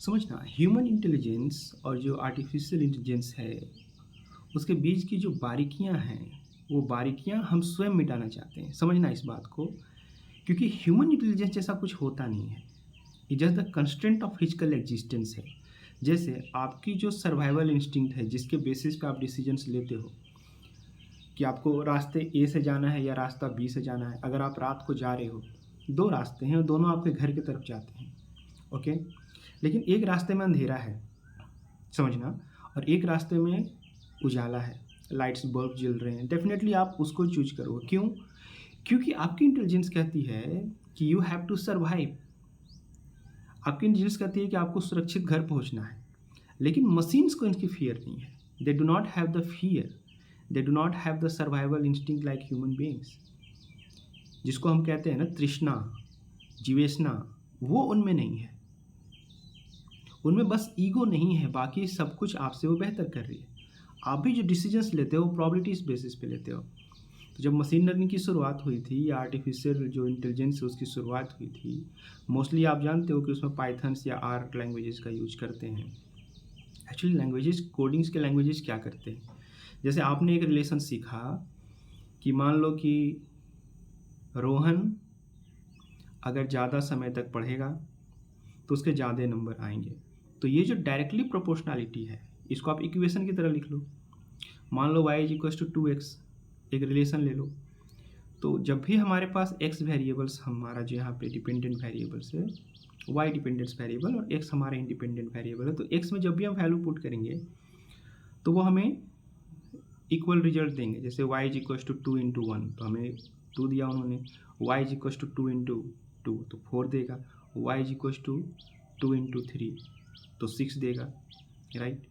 समझना, human intelligence और जो आर्टिफिशियल इंटेलिजेंस है, उसके बीच की जो बारीकियां हैं, वो बारीकियां हम स्वयं मिटाना चाहते हैं। समझना इस बात को, क्योंकि ह्यूमन इंटेलिजेंस जैसा कुछ होता नहीं है। ये just the constraint of physical existence है। जैसे आपकी जो सर्वाइवल इंस्टिंक्ट है, जिसके बेसिस पे आप डिसीजंस लेते हो कि आपको रास्ते ए से जाना है या रास्ता बी से जाना है। अगर आप रात को जा रहे हो, दो रास्ते हैं और दोनों आपके घर की तरफ जाते हैं, ओके। लेकिन एक रास्ते में अंधेरा है, समझना, और एक रास्ते में उजाला है, लाइट्स बल्ब जल रहे हैं। डेफिनेटली आप उसको चूज करोगे। क्यों? क्योंकि आपकी इंटेलिजेंस कहती है कि यू हैव टू सर्वाइव। आपकी इंटेलिजेंस कहती है कि आपको सुरक्षित घर पहुंचना है। लेकिन मशीन्स को इनकी फियर नहीं है। They do not have the fear, they do not have the survival instinct like human beings. जिसको हम कहते हैं ना तृष्णा, जीवेशना, वो उनमें नहीं है। उनमें बस ईगो नहीं है, बाकी सब कुछ आपसे वो बेहतर कर रही है। आप भी जो डिसीजंस लेते हो, प्रॉबिलिटीज बेसिस पे लेते हो। तो जब मशीन लर्निंग की शुरुआत हुई थी या आर्टिफिशियल जो इंटेलिजेंस है उसकी शुरुआत हुई थी, मोस्टली आप जानते हो कि उसमें पाइथन्स या आर लैंग्वेजेस का यूज करते हैं। एक्चुअली लैंग्वेजेस, कोडिंग्स के लैंग्वेजेस क्या करते हैं? जैसे आपने एक रिलेशन सीखा कि मान लो कि रोहन अगर ज़्यादा समय तक पढ़ेगा तो उसके ज़्यादा नंबर आएंगे। तो ये जो डायरेक्टली प्रोपोर्शनैलिटी है, इसको आप इक्वेशन की तरह लिख लो। मान लो y is equal to 2x, एक रिलेशन ले लो। तो जब भी हमारे पास x वेरिएबल्स, हमारा जो यहाँ पे डिपेंडेंट वेरिएबल्स है, y डिपेंडेंट वेरिएबल और x हमारा इंडिपेंडेंट वेरिएबल है, तो x में जब भी हम वैल्यू पुट करेंगे तो वो हमें इक्वल रिजल्ट देंगे। जैसे y इज इक्वल टू 2 × 1, तो हमें 2 दिया उन्होंने। y इज इक्वल टू 2 × 2 तो 4 देगा। y इज इक्वल टू 2 × 3 तो 6 देगा, राइट।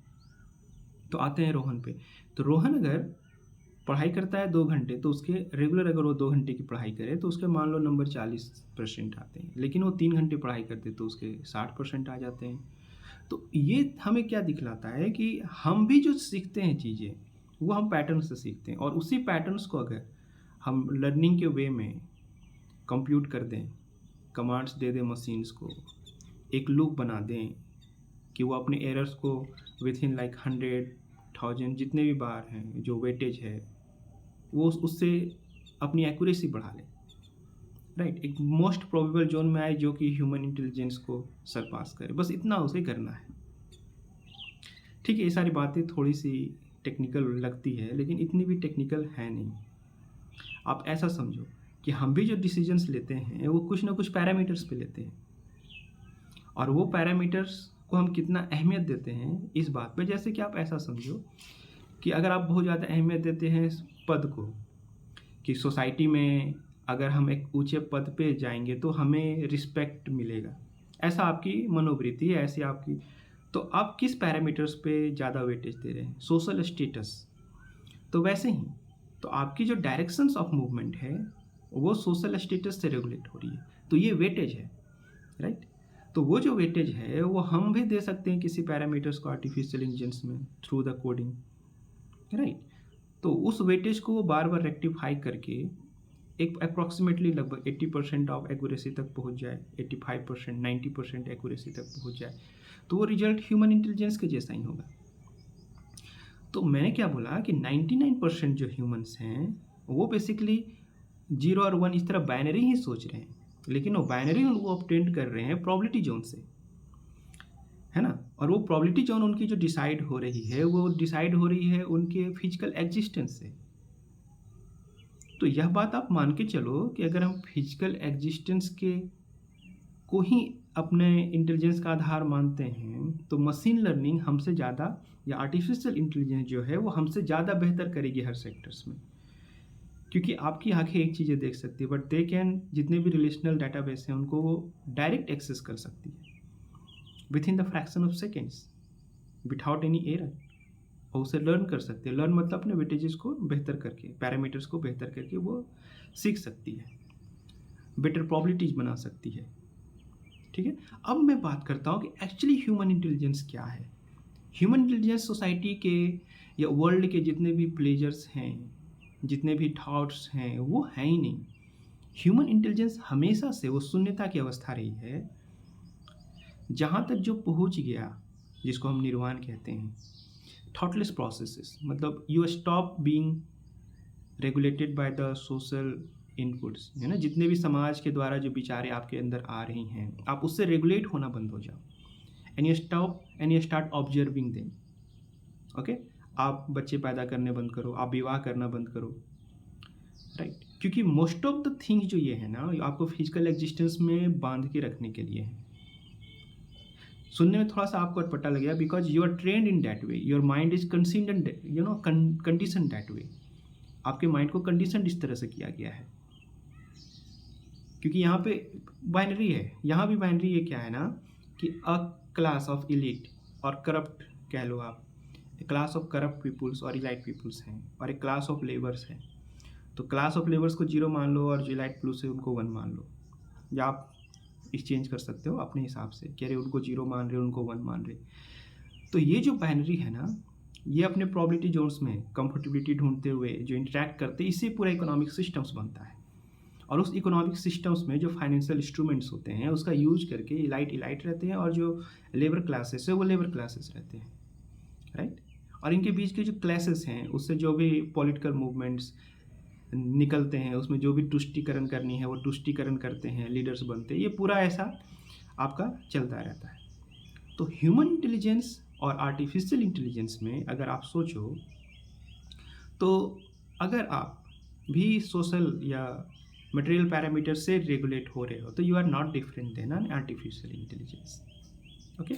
तो आते हैं रोहन पे। तो रोहन अगर पढ़ाई करता है 2 घंटे, तो उसके रेगुलर अगर वो 2 घंटे की पढ़ाई करे तो उसके मान लो नंबर 40% आते हैं। लेकिन वो 3 घंटे पढ़ाई करते तो उसके 60% आ जाते हैं। तो ये हमें क्या दिखलाता है कि हम भी जो सीखते हैं चीज़ें, वो हम पैटर्न से सीखते हैं, और उसी पैटर्न्स को अगर हम लर्निंग के वे में कंप्यूट कर दें, कमांड्स दे दें मशीन्स को, एक लूप बना दें कि वो अपने एरर्स को विथ इन लाइक 100,000 जितने भी बार हैं, जो वेटेज है, वो उससे अपनी एक्यूरेसी बढ़ा ले, राइट। एक मोस्ट प्रोबेबल जोन में आए जो कि ह्यूमन इंटेलिजेंस को सरपास करे। बस इतना उसे करना है, ठीक है। ये सारी बातें थोड़ी सी टेक्निकल लगती है, लेकिन इतनी भी टेक्निकल है नहीं। आप ऐसा समझो कि हम भी जो डिसीजंस लेते हैं वो कुछ ना कुछ पैरामीटर्स पे लेते हैं, और वो पैरामीटर्स को हम कितना अहमियत देते हैं इस बात पे। जैसे कि आप ऐसा समझो कि अगर आप बहुत ज़्यादा अहमियत देते हैं पद को, कि सोसाइटी में अगर हम एक ऊंचे पद पे जाएंगे तो हमें रिस्पेक्ट मिलेगा, ऐसा आपकी मनोवृत्ति है, ऐसी आपकी। तो आप किस पैरामीटर्स पे ज़्यादा वेटेज दे रहे हैं? Social status. तो वैसे ही तो आपकी जो डायरेक्शंस ऑफ मूवमेंट है वो सोशल स्टेटस से रेगुलेट हो रही है। तो ये वेटेज है, राइट। तो वो जो वेटेज है वो हम भी दे सकते हैं किसी पैरामीटर्स को आर्टिफिशियल इंटेलिजेंस में थ्रू द कोडिंग, राइट। तो उस वेटेज को वो बार बार रेक्टिफाई करके एक अप्रॉक्सीमेटली लगभग 80% ऑफ एक्यूरेसी तक पहुंच जाए, 85%, 90% एक्यूरेसी तक पहुंच जाए, तो वो रिजल्ट ह्यूमन इंटेलिजेंस के जैसा ही होगा। तो मैंने क्या बोला कि 99% जो ह्यूमंस हैं वो बेसिकली 0 और 1 इस तरह बाइनरी ही सोच रहे हैं, लेकिन वो बाइनरी वो ऑब्टेन कर रहे हैं प्रोबेबिलिटी जोन से, है ना। और वो प्रोबेबिलिटी जोन उनकी जो डिसाइड हो रही है वो डिसाइड हो रही है उनके फिजिकल एग्जिस्टेंस से। तो यह बात आप मान के चलो कि अगर हम फिजिकल एग्जिस्टेंस के को ही अपने इंटेलिजेंस का आधार मानते हैं, तो मशीन लर्निंग हमसे ज़्यादा, या आर्टिफिशियल इंटेलिजेंस जो है वो हमसे ज़्यादा बेहतर करेगी हर सेक्टर्स में। क्योंकि आपकी आंखें एक चीज़ें देख सकती है, बट दे कैन, जितने भी रिलेशनल डाटाबेस हैं उनको वो डायरेक्ट एक्सेस कर सकती है with in the fraction of seconds without any error, और उसे लर्न कर सकते हैं। लर्न मतलब अपने वेटेजेस को बेहतर करके, पैरामीटर्स को बेहतर करके वो सीख सकती है, बेटर प्रॉबिलिटीज बना सकती है, ठीक है। अब मैं बात करता हूँ कि एक्चुअली ह्यूमन इंटेलिजेंस क्या है। ह्यूमन इंटेलिजेंस सोसाइटी के या वर्ल्ड के जितने भी प्लेजर्स हैं, जितने भी थॉट्स हैं, वो हैं ही नहीं। ह्यूमन इंटेलिजेंस हमेशा से वो शून्यता की अवस्था रही है, जहाँ तक जो पहुँच गया, जिसको हम निर्वाण कहते हैं, थॉटलेस प्रोसेसेस, मतलब you stop being regulated by the social inputs, है ना? जितने भी समाज के द्वारा जो विचारें आपके अंदर आ रही हैं, आप उससे रेगुलेट होना बंद हो जाओ। And you start observing them. Okay, आप बच्चे पैदा करने बंद करो, आप विवाह करना बंद करो, राइट? क्योंकि मोस्ट ऑफ द थिंग्स जो ये है ना, ये आपको फिजिकल एग्जिस्टेंस में बांध के रखने के लिए है। सुनने में थोड़ा सा आपको अटपटा लगेगा, because you are trained in that way, your mind is conditioned, condition that way. आपके माइंड को कंडीशन इस तरह से किया गया है, क्योंकि यहाँ पे बाइनरी है। यहाँ भी बाइनरी ये क्या है ना, कि अ क्लास ऑफ इलीट और करप्ट कह लो आप, क्लास ऑफ करप्ट पीपुल्स और इलाइट पीपुल्स हैं, और एक क्लास ऑफ लेबर्स है। तो क्लास ऑफ लेबर्स को 0 मान लो, और जो इलाइट पीपुल्स है उनको 1 मान लो, या आप एक्सचेंज कर सकते हो अपने हिसाब से, कह रहे उनको 0 मान रहे, उनको 1 मान रहे। तो ये जो बाइनरी है ना, ये अपने प्रोबेबिलिटी जोन्स में कंफर्टेबिलिटी ढूंढते हुए जो इंटरैक्ट करते हैं, इससे पूरा इकोनॉमिक सिस्टम्स बनता है। और उस इकोनॉमिक सिस्टम्स में जो फाइनेंशियल इंस्ट्रूमेंट्स होते हैं, उसका यूज करके इलाइट रहते हैं, और जो लेबर क्लासेस है वो लेबर क्लासेस रहते हैं, राइट? और इनके बीच के जो क्लासेस हैं, उससे जो भी पॉलिटिकल मूवमेंट्स निकलते हैं, उसमें जो भी तुष्टीकरण करनी है वो तुष्टीकरण करते हैं, लीडर्स बनते हैं। ये पूरा ऐसा आपका चलता रहता है। तो ह्यूमन इंटेलिजेंस और आर्टिफिशियल इंटेलिजेंस में अगर आप सोचो, तो अगर आप भी सोशल या मटेरियल पैरामीटर से रेगुलेट हो रहे हो, तो you are not different than an artificial intelligence. Okay.